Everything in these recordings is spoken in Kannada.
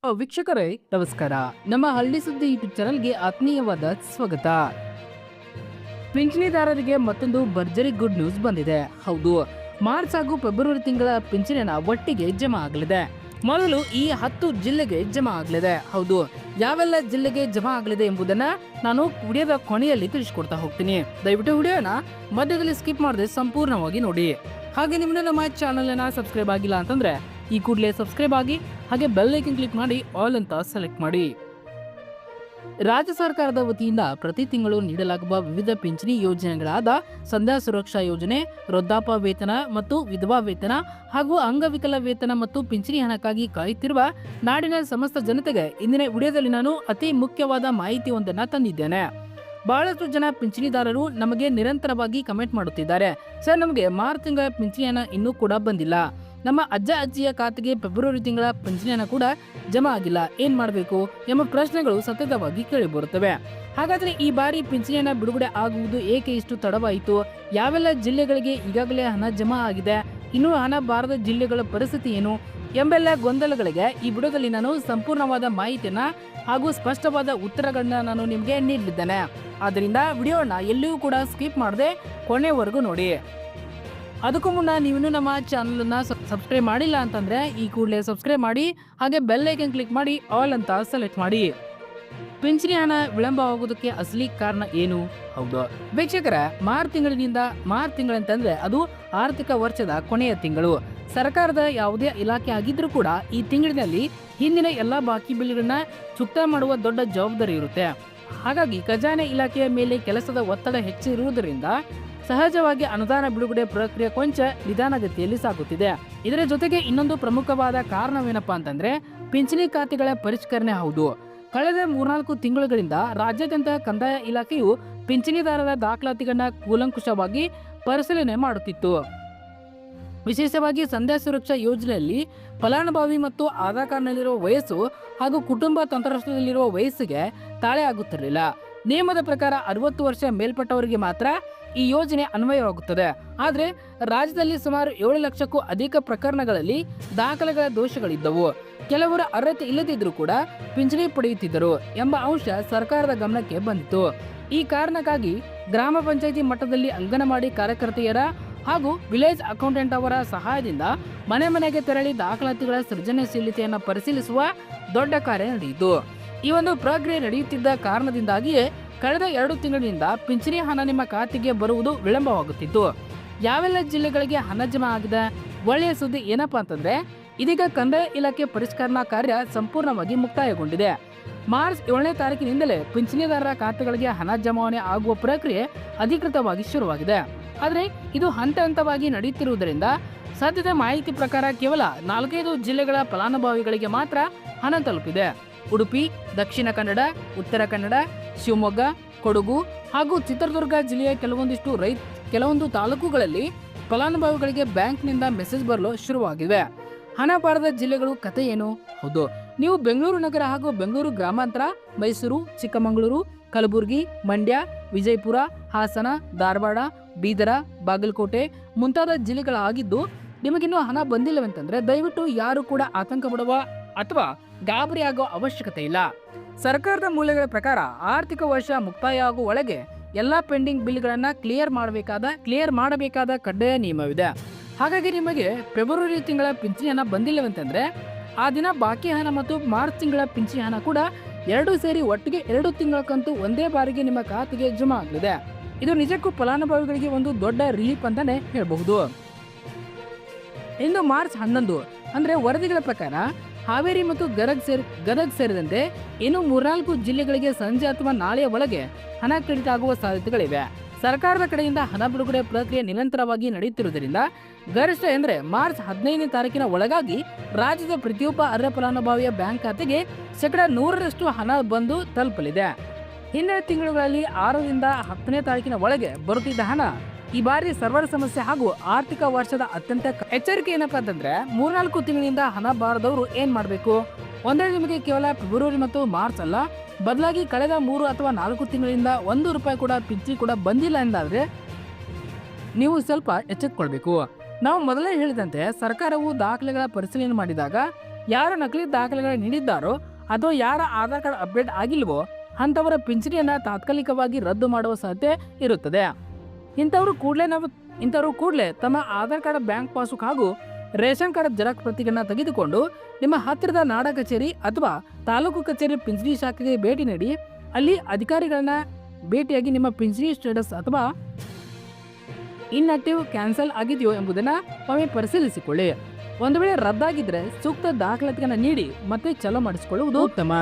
ವೀಕ್ಷಕರೇ ನಮಸ್ಕಾರ. ನಮ್ಮ ಹಳ್ಳಿ ಸುದ್ದಿ ಯೂಟ್ಯೂಬ್ ಚಾನಲ್ಗೆ ಆತ್ಮೀಯವಾದ ಸ್ವಾಗತ. ಪಿಂಚಣಿದಾರರಿಗೆ ಮತ್ತೊಂದು ಭರ್ಜರಿ ಗುಡ್ ನ್ಯೂಸ್ ಬಂದಿದೆ. ಹೌದು, ಮಾರ್ಚ್ ಹಾಗೂ ಫೆಬ್ರವರಿ ತಿಂಗಳ ಪಿಂಚಣಿನ ಒಟ್ಟಿಗೆ ಜಮಾ ಆಗಲಿದೆ. ಮೊದಲು ಈ 10 ಜಿಲ್ಲೆಗೆ ಜಮಾ ಆಗಲಿದೆ. ಹೌದು, ಯಾವೆಲ್ಲ ಜಿಲ್ಲೆಗೆ ಜಮಾ ಆಗಲಿದೆ ಎಂಬುದನ್ನ ನಾನು ವಿಡಿಯೋದ ಕೊನೆಯಲ್ಲಿ ತಿಳಿಸ್ಕೊಡ್ತಾ ಹೋಗ್ತೀನಿ. ದಯವಿಟ್ಟು ವಿಡಿಯೋನ ಮಧ್ಯದಲ್ಲಿ ಸ್ಕಿಪ್ ಮಾಡದೆ ಸಂಪೂರ್ಣವಾಗಿ ನೋಡಿ. ಹಾಗೆ ನಿಮ್ಮನ್ನ ನಮ್ಮ ಚಾನಲ್ ಅನ್ನ ಸಬ್ಸ್ಕ್ರೈಬ್ ಆಗಿಲ್ಲ ಅಂತಂದ್ರೆ ಈ ಕೂಡಲೇ ಸಬ್ಸ್ಕ್ರೈಬ್ ಆಗಿ ಹಾಗೆ ಬೆಲ್ ಐಕನ್ ಕ್ಲಿಕ್ ಮಾಡಿ ಆಲ್ ಅಂತ ಸೆಲೆಕ್ಟ್ ಮಾಡಿ. ರಾಜ್ಯ ಸರ್ಕಾರದ ವತಿಯಿಂದ ಪ್ರತಿ ತಿಂಗಳು ನೀಡಲಾಗುವ ವಿವಿಧ ಪಿಂಚಣಿ ಯೋಜನೆಗಳಾದ ಸಂಧ್ಯಾ ಸುರಕ್ಷಾ ಯೋಜನೆ, ವೃದ್ಧಾಪ್ಯ ವೇತನ ಮತ್ತು ವಿಧವಾ ವೇತನ ಹಾಗೂ ಅಂಗವಿಕಲ ವೇತನ ಮತ್ತು ಪಿಂಚಣಿ ಹಣಕ್ಕಾಗಿ ಕಾಯುತ್ತಿರುವ ನಾಡಿನ ಸಮಸ್ತ ಜನತೆಗೆ ಇಂದಿನ ವಿಡಿಯೋದಲ್ಲಿ ನಾನು ಅತಿ ಮುಖ್ಯವಾದ ಮಾಹಿತಿಯೊಂದನ್ನು ತಂದಿದ್ದೇನೆ. ಬಹಳಷ್ಟು ಜನ ಪಿಂಚಣಿದಾರರು ನಮಗೆ ನಿರಂತರವಾಗಿ ಕಮೆಂಟ್ ಮಾಡುತ್ತಿದ್ದಾರೆ, ಸರ್ ನಮಗೆ ಮಾರ್ಚ್ ತಿಂಗಳ ಪಿಂಚಣಿ ಹಣ ಇನ್ನೂ ಕೂಡ ಬಂದಿಲ್ಲ, ನಮ್ಮ ಅಜ್ಜ ಅಜ್ಜಿಯ ಖಾತೆಗೆ ಫೆಬ್ರವರಿ ತಿಂಗಳ ಪಿಂಚಣಿ ಹಣ ಕೂಡ ಜಮಾ ಆಗಿಲ್ಲ, ಏನ್ ಮಾಡಬೇಕು ಎಂಬ ಪ್ರಶ್ನೆಗಳು ಸತತವಾಗಿ ಕೇಳಿಬರುತ್ತವೆ. ಹಾಗಾದ್ರೆ ಈ ಬಾರಿ ಪಿಂಚಣಿ ಹಣ ಬಿಡುಗಡೆ ಆಗುವುದು ಏಕೆ ಇಷ್ಟು ತಡವಾಯಿತು? ಯಾವೆಲ್ಲ ಜಿಲ್ಲೆಗಳಿಗೆ ಈಗಾಗಲೇ ಹಣ ಜಮಾ ಆಗಿದೆ? ಇನ್ನೂ ಹಣ ಬಾರದ ಜಿಲ್ಲೆಗಳ ಪರಿಸ್ಥಿತಿ ಏನು ಎಂಬೆಲ್ಲ ಗೊಂದಲಗಳಿಗೆ ಈ ವಿಡಿಯೋದಲ್ಲಿ ನಾನು ಸಂಪೂರ್ಣವಾದ ಮಾಹಿತಿಯನ್ನ ಹಾಗೂ ಸ್ಪಷ್ಟವಾದ ಉತ್ತರಗಳನ್ನ ನಾನು ನಿಮಗೆ ನೀಡಲಿದ್ದೇನೆ. ಆದ್ದರಿಂದ ವಿಡಿಯೋನ ಎಲ್ಲಿಯೂ ಕೂಡ ಸ್ಕಿಪ್ ಮಾಡದೆ ಕೊನೆವರೆಗೂ ನೋಡಿ. ಅದಕ್ಕೂ ಮುನ್ನ ನೀವಿನ್ನೂ ನಮ್ಮ ಚಾನಲನ್ನ ಸಬ್ಸ್ಕ್ರೈಬ್ ಮಾಡಿಲ್ಲ ಅಂತಂದ್ರೆ ಈ ಕೂಡಲೇ ಸಬ್ಸ್ಕ್ರೈಬ್ ಮಾಡಿ ಹಾಗೆ ಬೆಲ್ ಐಕನ್ ಕ್ಲಿಕ್ ಮಾಡಿ ಆಲ್ ಅಂತ ಸೆಲೆಕ್ಟ್ ಮಾಡಿ. ಪಿಂಚಣಿ ಹಣ ವಿಳಂಬವಾಗುವುದಕ್ಕೆ ಅಸಲಿ ಕಾರಣ ಏನು? ಹೌದು ವೀಕ್ಷಕರ, ಮಾರ್ಚ್ ತಿಂಗಳಂತಂದ್ರೆ ಅದು ಆರ್ಥಿಕ ವರ್ಷದ ಕೊನೆಯ ತಿಂಗಳು. ಸರ್ಕಾರದ ಯಾವುದೇ ಇಲಾಖೆ ಆಗಿದ್ರೂ ಕೂಡ ಈ ತಿಂಗಳಿನಲ್ಲಿ ಹಿಂದಿನ ಎಲ್ಲಾ ಬಾಕಿ ಬಿಲ್ಗಳನ್ನ ಚುಕ್ತಾ ಮಾಡುವ ದೊಡ್ಡ ಜವಾಬ್ದಾರಿ ಇರುತ್ತೆ. ಹಾಗಾಗಿ ಖಜಾನೆ ಇಲಾಖೆಯ ಮೇಲೆ ಕೆಲಸದ ಒತ್ತಡ ಹೆಚ್ಚಿರುವುದರಿಂದ ಸಹಜವಾಗಿ ಅನುದಾನ ಬಿಡುಗಡೆ ಪ್ರಕ್ರಿಯೆ ಕೊಂಚ ನಿಧಾನಗತಿಯಲ್ಲಿ ಸಾಗುತ್ತಿದೆ. ಇದರ ಜೊತೆಗೆ ಇನ್ನೊಂದು ಪ್ರಮುಖವಾದ ಕಾರಣವೇನಪ್ಪಾ ಅಂತಂದ್ರೆ ಪಿಂಚಣಿ ಖಾತೆಗಳ ಪರಿಷ್ಕರಣೆ. ಹೌದು, ಕಳೆದ 3-4 ತಿಂಗಳುಗಳಿಂದ ರಾಜ್ಯಾದ್ಯಂತ ಕಂದಾಯ ಇಲಾಖೆಯು ಪಿಂಚಣಿದಾರರ ದಾಖಲಾತಿಗಳನ್ನ ಕೂಲಂಕುಷವಾಗಿ ಪರಿಶೀಲನೆ ಮಾಡುತ್ತಿತ್ತು. ವಿಶೇಷವಾಗಿ ಸಂಧ್ಯಾ ಸುರಕ್ಷಾ ಯೋಜನೆಯಲ್ಲಿ ಫಲಾನುಭವಿ ಮತ್ತು ಆಧಾರ್ ಕಾರ್ಡ್ನಲ್ಲಿರುವ ವಯಸ್ಸು ಹಾಗೂ ಕುಟುಂಬ ತಂತ್ರಾಂಶದಲ್ಲಿರುವ ವಯಸ್ಸಿಗೆ ತಾಳೆ ಆಗುತ್ತಿರಲಿಲ್ಲ. ನಿಯಮದ ಪ್ರಕಾರ 60 ವರ್ಷ ಮೇಲ್ಪಟ್ಟವರಿಗೆ ಮಾತ್ರ ಈ ಯೋಜನೆ ಅನ್ವಯವಾಗುತ್ತದೆ. ಆದರೆ ರಾಜ್ಯದಲ್ಲಿ ಸುಮಾರು 7 ಲಕ್ಷಕ್ಕೂ ಅಧಿಕ ಪ್ರಕರಣಗಳಲ್ಲಿ ದಾಖಲೆಗಳ ದೋಷಗಳಿದ್ದವು. ಕೆಲವರು ಅರ್ಹತೆ ಇಲ್ಲದಿದ್ದರೂ ಕೂಡ ಪಿಂಚಣಿ ಪಡೆಯುತ್ತಿದ್ದರು ಎಂಬ ಅಂಶ ಸರ್ಕಾರದ ಗಮನಕ್ಕೆ ಬಂದಿತು. ಈ ಕಾರಣಕ್ಕಾಗಿ ಗ್ರಾಮ ಪಂಚಾಯಿತಿ ಮಟ್ಟದಲ್ಲಿ ಅಂಗನವಾಡಿ ಕಾರ್ಯಕರ್ತೆಯರ ಹಾಗೂ ವಿಲೇಜ್ ಅಕೌಂಟೆಂಟ್ ಅವರ ಸಹಾಯದಿಂದ ಮನೆ ಮನೆಗೆ ತೆರಳಿ ದಾಖಲಾತಿಗಳ ಸೃಜನಶೀಲತೆಯನ್ನು ಪರಿಶೀಲಿಸುವ ದೊಡ್ಡ ಕಾರ್ಯ ನಡೆಯಿತು. ಈ ಒಂದು ಪ್ರಕ್ರಿಯೆ ನಡೆಯುತ್ತಿದ್ದ ಕಾರಣದಿಂದಾಗಿಯೇ ಕಳೆದ 2 ತಿಂಗಳಿನಿಂದ ಪಿಂಚಣಿ ಹಣ ನಿಮ್ಮ ಖಾತೆಗೆ ಬರುವುದು ವಿಳಂಬವಾಗುತ್ತಿತ್ತು. ಯಾವೆಲ್ಲ ಜಿಲ್ಲೆಗಳಿಗೆ ಹಣ ಜಮಾ ಆಗಿದೆ? ಒಳ್ಳೆಯ ಸುದ್ದಿ ಏನಪ್ಪಾ ಅಂತಂದ್ರೆ ಇದೀಗ ಕಂದಾಯ ಇಲಾಖೆ ಪರಿಷ್ಕರಣಾ ಕಾರ್ಯ ಸಂಪೂರ್ಣವಾಗಿ ಮುಕ್ತಾಯಗೊಂಡಿದೆ. ಮಾರ್ಚ್ 7ನೇ ತಾರೀಕಿನಿಂದಲೇ ಪಿಂಚಣಿದಾರರ ಖಾತೆಗಳಿಗೆ ಹಣ ಜಮಾವಣೆ ಆಗುವ ಪ್ರಕ್ರಿಯೆ ಅಧಿಕೃತವಾಗಿ ಶುರುವಾಗಿದೆ. ಆದರೆ ಇದು ಹಂತ ಹಂತವಾಗಿ ನಡೆಯುತ್ತಿರುವುದರಿಂದ ಸದ್ಯದ ಮಾಹಿತಿ ಪ್ರಕಾರ ಕೇವಲ 4-5 ಜಿಲ್ಲೆಗಳ ಫಲಾನುಭವಿಗಳಿಗೆ ಮಾತ್ರ ಹಣ ತಲುಪಿದೆ. ಉಡುಪಿ, ದಕ್ಷಿಣ ಕನ್ನಡ, ಉತ್ತರ ಕನ್ನಡ, ಶಿವಮೊಗ್ಗ, ಕೊಡಗು ಹಾಗೂ ಚಿತ್ರದುರ್ಗ ಜಿಲ್ಲೆಯ ಕೆಲವೊಂದು ತಾಲೂಕುಗಳಲ್ಲಿ ಫಲಾನುಭವಿಗಳಿಗೆ ಬ್ಯಾಂಕ್ನಿಂದ ಮೆಸೇಜ್ ಬರಲು ಶುರುವಾಗಿವೆ. ಹಣ ಬಾರದ ಜಿಲ್ಲೆಗಳು ಕತೆ ಏನು? ಹೌದು, ನೀವು ಬೆಂಗಳೂರು ನಗರ ಹಾಗೂ ಬೆಂಗಳೂರು ಗ್ರಾಮಾಂತರ, ಮೈಸೂರು, ಚಿಕ್ಕಮಗಳೂರು, ಕಲಬುರಗಿ, ಮಂಡ್ಯ, ವಿಜಯಪುರ, ಹಾಸನ, ಧಾರವಾಡ, ಬೀದರ, ಬಾಗಲಕೋಟೆ ಮುಂತಾದ ಜಿಲ್ಲೆಗಳಾಗಿದ್ದು ನಿಮಗಿನ್ನೂ ಹಣ ಬಂದಿಲ್ಲವೆಂತಂದ್ರೆ ದಯವಿಟ್ಟು ಯಾರು ಕೂಡ ಆತಂಕ ಪಡುವ ಅಥವಾ ಗಾಬರಿ ಆಗೋ ಅವಶ್ಯಕತೆ ಇಲ್ಲ. ಸರ್ಕಾರದ ಮೂಲಗಳ ಪ್ರಕಾರ ಆರ್ಥಿಕ ವರ್ಷ ಮುಕ್ತಾಯ ಆಗುವ ಒಳಗೆ ಎಲ್ಲಾ ಪೆಂಡಿಂಗ್ ಬಿಲ್ಗಳನ್ನ ಕ್ಲಿಯರ್ ಮಾಡಬೇಕಾದ ಕಡ್ಡಾಯ ನಿಯಮವಿದೆ. ಹಾಗಾಗಿ ನಿಮಗೆ ಫೆಬ್ರವರಿ ತಿಂಗಳ ಪಿಂಚಣಿ ಹಣ ಬಂದಿಲ್ಲವೆಂತಂದ್ರೆ ಆ ದಿನ ಬಾಕಿ ಹಣ ಮತ್ತು ಮಾರ್ಚ್ ತಿಂಗಳ ಪಿಂಚಣಿ ಹಣ ಕೂಡ 2 ಸೇರಿ ಒಟ್ಟಿಗೆ 2 ತಿಂಗಳ ಕಂತು ಒಂದೇ ಬಾರಿಗೆ ನಿಮ್ಮ ಖಾತೆಗೆ ಜಮಾ ಆಗಲಿದೆ. ಇದು ನಿಜಕ್ಕೂ ಫಲಾನುಭವಿಗಳಿಗೆ ಒಂದು ದೊಡ್ಡ ರಿಲೀಫ್ ಅಂತಾನೆ ಹೇಳಬಹುದು. ಇಂದು ಮಾರ್ಚ್ 11 ಅಂದ್ರೆ ವರದಿಗಳ ಪ್ರಕಾರ ಹಾವೇರಿ ಮತ್ತು ಗದಗ್ ಸೇರಿದಂತೆ ಇನ್ನು 3-4 ಜಿಲ್ಲೆಗಳಿಗೆ ಸಂಜೆ ಅಥವಾ ನಾಳೆಯ ಒಳಗೆ ಹಣ ಕ್ರೆಡಿಟ್ ಆಗುವ ಸಾಧ್ಯತೆಗಳಿವೆ. ಸರ್ಕಾರದ ಕಡೆಯಿಂದ ಹಣ ಬಿಡುಗಡೆ ಪ್ರಕ್ರಿಯೆ ನಿರಂತರವಾಗಿ ನಡೆಯುತ್ತಿರುವುದರಿಂದ ಗರಿಷ್ಠ ಎಂದರೆ ಮಾರ್ಚ್ 15ನೇ ತಾರೀಕಿನ ಒಳಗಾಗಿ ರಾಜ್ಯದ ಪ್ರತಿಯೊಬ್ಬ ಅರ್ಹ ಫಲಾನುಭವಿಯ ಬ್ಯಾಂಕ್ ಖಾತೆಗೆ 100% ಹಣ ಬಂದು ತಲುಪಲಿದೆ. ಹಿಂದಿನ ತಿಂಗಳುಗಳಲ್ಲಿ 6ರಿಂದ 10ನೇ ತಾರೀಕಿನ ಒಳಗೆ ಬರುತ್ತಿದ್ದ ಹಣ ಈ ಬಾರಿ ಸರ್ವರ್ ಸಮಸ್ಯೆ ಹಾಗೂ ಆರ್ಥಿಕ ವರ್ಷದ ಅತ್ಯಂತ ಎಚ್ಚರಿಕೆ ಏನಪ್ಪಾ ಅಂತಂದ್ರೆ 3-4 ತಿಂಗಳಿಂದ ಹಣ ಬಾರದವರು ಏನ್ ಮಾಡಬೇಕು? ಒಂದೇ ನಿಮಗೆ ಕೇವಲ ಫೆಬ್ರವರಿ ಮತ್ತು ಮಾರ್ಚ್ ಅಲ್ಲ, ಬದಲಾಗಿ ಕಳೆದ 3 ಅಥವಾ 4 ತಿಂಗಳಿಂದ 1 ರೂಪಾಯಿ ಕೂಡ ಪಿಂಚಣಿ ಕೂಡ ಬಂದಿಲ್ಲ ಎಂದಾದ್ರೆ ನೀವು ಸ್ವಲ್ಪ ಎಚ್ಚೆತ್ತುಕೊಳ್ಬೇಕು. ನಾವು ಮೊದಲೇ ಹೇಳಿದಂತೆ ಸರ್ಕಾರವು ದಾಖಲೆಗಳ ಪರಿಶೀಲನೆ ಮಾಡಿದಾಗ ಯಾರು ನಕಲಿ ದಾಖಲೆಗಳನ್ನು ನೀಡಿದ್ದಾರೋ ಅಥವಾ ಯಾರ ಆಧಾರ್ ಕಾರ್ಡ್ ಅಪ್ಡೇಟ್ ಆಗಿಲ್ವೋ ಅಂಥವರ ಪಿಂಚಣಿಯನ್ನು ತಾತ್ಕಾಲಿಕವಾಗಿ ರದ್ದು ಮಾಡುವ ಸಾಧ್ಯತೆ ಇರುತ್ತದೆ. ಇಂಥವರು ಕೂಡಲೇ ತಮ್ಮ ಆಧಾರ್ ಕಾರ್ಡ್, ಬ್ಯಾಂಕ್ ಪಾಸ್ಬುಕ್ ಹಾಗೂ ರೇಷನ್ ಕಾರ್ಡ್ ಜೆರಾಕ್ಸ್ ಪ್ರತಿಗಳನ್ನು ತೆಗೆದುಕೊಂಡು ನಿಮ್ಮ ಹತ್ತಿರದ ನಾಡ ಕಚೇರಿ ಅಥವಾ ತಾಲೂಕು ಕಚೇರಿ ಪಿಂಚಣಿ ಶಾಖೆಗೆ ಭೇಟಿ ನೀಡಿ ಅಲ್ಲಿ ಅಧಿಕಾರಿಗಳನ್ನ ಭೇಟಿಯಾಗಿ ನಿಮ್ಮ ಪಿಂಚಣಿ ಸ್ಟೇಟಸ್ ಅಥವಾ ಇನ್ಆಕ್ಟಿವ್ ಕ್ಯಾನ್ಸಲ್ ಆಗಿದೆಯೋ ಎಂಬುದನ್ನು ಒಮ್ಮೆ ಪರಿಶೀಲಿಸಿಕೊಳ್ಳಿ. ಒಂದು ವೇಳೆ ರದ್ದಾಗಿದ್ದರೆ ಸೂಕ್ತ ದಾಖಲಾತಿಗಳನ್ನು ನೀಡಿ ಮತ್ತೆ ಚಾಲೂ ಮಾಡಿಸಿಕೊಳ್ಳುವುದು ಉತ್ತಮ.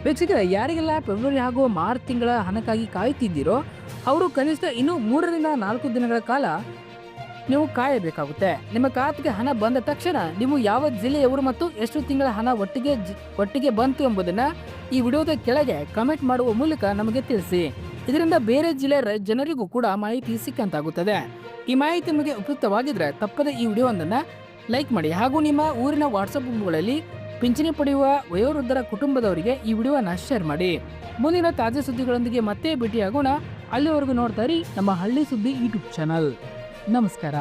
ವೀಕ್ಷಕರೇ, ಯಾರಿಗೆಲ್ಲ ಫೆಬ್ರವರಿ ಹಾಗೂ ಮಾರ್ಚ್ ತಿಂಗಳ ಹಣಕ್ಕಾಗಿ ಕಾಯುತ್ತಿದ್ದೀರೋ ಅವರು ಕನಿಷ್ಠ ಇನ್ನೂ 3 ರಿಂದ 4 ದಿನಗಳ ಕಾಲ ನೀವು ಕಾಯಬೇಕಾಗುತ್ತೆ. ನಿಮ್ಮ ಖಾತೆಗೆ ಹಣ ಬಂದ ತಕ್ಷಣ ನೀವು ಯಾವ ಜಿಲ್ಲೆಯವರು ಮತ್ತು ಎಷ್ಟು ತಿಂಗಳ ಹಣ ಒಟ್ಟಿಗೆ ಬಂತು ಎಂಬುದನ್ನು ಈ ವಿಡಿಯೋದ ಕೆಳಗೆ ಕಮೆಂಟ್ ಮಾಡುವ ಮೂಲಕ ನಮಗೆ ತಿಳಿಸಿ. ಇದರಿಂದ ಬೇರೆ ಜಿಲ್ಲೆಯ ಜನರಿಗೂ ಕೂಡ ಮಾಹಿತಿ ಸಿಕ್ಕಂತಾಗುತ್ತದೆ. ಈ ಮಾಹಿತಿ ನಿಮಗೆ ಉಪಯುಕ್ತವಾಗಿದ್ದರೆ ತಪ್ಪದೆ ಈ ವಿಡಿಯೋವೊಂದನ್ನು ಲೈಕ್ ಮಾಡಿ ಹಾಗೂ ನಿಮ್ಮ ಊರಿನ ವಾಟ್ಸಪ್ ಗ್ರೂಪ್ಗಳಲ್ಲಿ ಪಿಂಚಣಿ ಪಡೆಯುವ ವಯೋವೃದ್ಧರ ಕುಟುಂಬದವರಿಗೆ ಈ ವಿಡಿಯೋವನ್ನು ಶೇರ್ ಮಾಡಿ. ಮುಂದಿನ ತಾಜಾ ಸುದ್ದಿಗಳೊಂದಿಗೆ ಮತ್ತೆ ಭೇಟಿಯಾಗೋಣ. ಅಲ್ಲಿವರೆಗೂ ನೋಡ್ತಾ ಇರಿ ನಮ್ಮ ಹಳ್ಳಿ ಸುದ್ದಿ ಯೂಟ್ಯೂಬ್ ಚಾನಲ್. ನಮಸ್ಕಾರ.